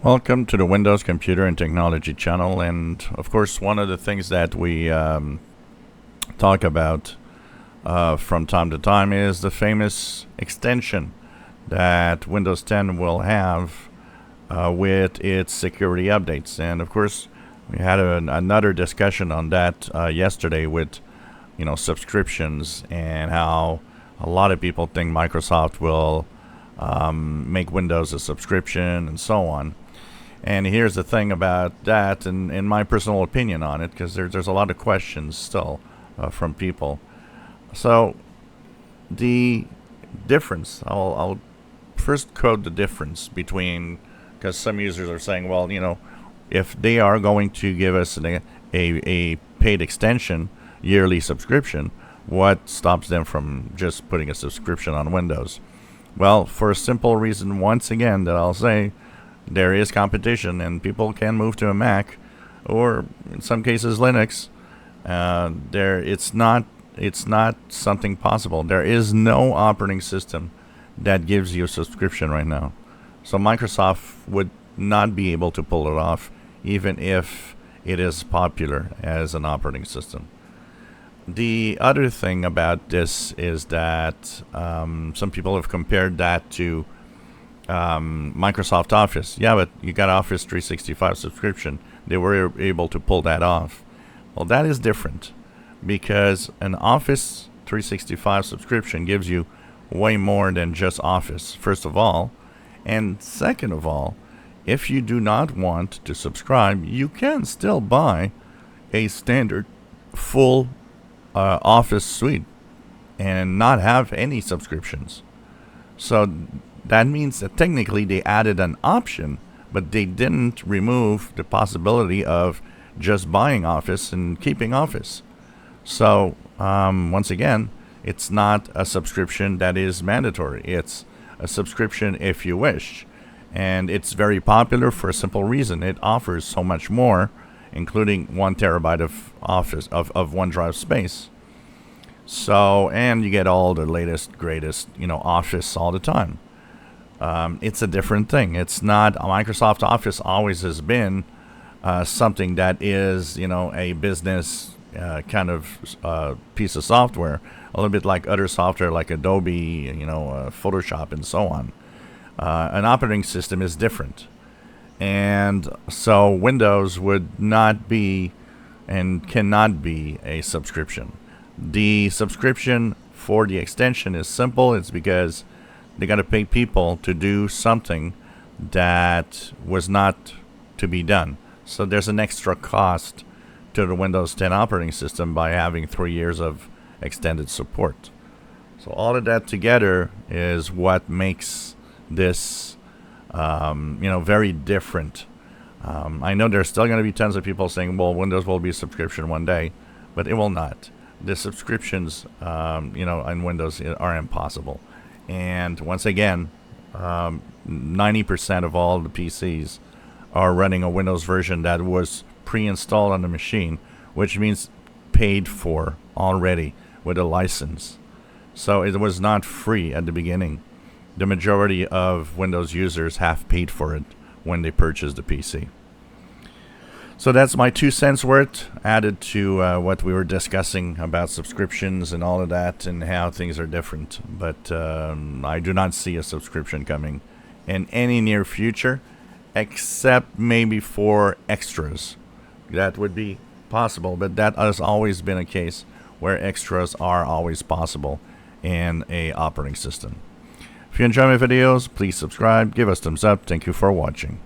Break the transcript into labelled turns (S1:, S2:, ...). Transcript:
S1: Welcome to the Windows Computer and Technology channel, and of course one of the things that we talk about from time to time is the famous extension that Windows 10 will have with its security updates. And of course we had another discussion on that yesterday with subscriptions and how a lot of people think Microsoft will make Windows a subscription and so on. And here's the thing about that, and my personal opinion on it, because there's a lot of questions still from people. So the difference, I'll first code the difference between, because some users are saying, well, if they are going to give us a paid extension, yearly subscription, what stops them from just putting a subscription on Windows? Well, for a simple reason, once again, that I'll say, there is competition, and people can move to a Mac, or in some cases Linux. It's not something possible. There is no operating system that gives you a subscription right now. So Microsoft would not be able to pull it off, even if it is popular as an operating system. The other thing about this is that some people have compared that to Microsoft Office. Yeah, but you got Office 365 subscription. They were able to pull that off. Well, that is different, because an Office 365 subscription gives you way more than just Office, first of all. And second of all, if you do not want to subscribe, you can still buy a standard full Office suite and not have any subscriptions. So that means that technically they added an option, but they didn't remove the possibility of just buying Office and keeping Office. So once again, it's not a subscription that is mandatory. It's a subscription if you wish. And it's very popular for a simple reason. It offers so much more, including 1 terabyte of Office of OneDrive space. So, and you get all the latest, greatest, Office all the time. It's a different thing. It's not Microsoft Office. Always has been something that is, a business kind of piece of software, a little bit like other software like Adobe, Photoshop, and so on. An operating system is different, and so Windows would not be and cannot be a subscription. The subscription for the extension is simple. It's because they got to pay people to do something that was not to be done. So there's an extra cost to the Windows 10 operating system by having 3 years of extended support. So all of that together is what makes this, very different. I know there's still going to be tons of people saying, well, Windows will be a subscription one day, but it will not. The subscriptions, on Windows are impossible. And once again, 90% of all the PCs are running a Windows version that was pre-installed on the machine, which means paid for already with a license. So it was not free at the beginning. The majority of Windows users have paid for it when they purchased the PC. So that's my 2 cents worth added to what we were discussing about subscriptions and all of that and how things are different. But I do not see a subscription coming in any near future, except maybe for extras. That would be possible, but that has always been a case where extras are always possible in a operating system. If you enjoy my videos, please subscribe, give us thumbs up. Thank you for watching.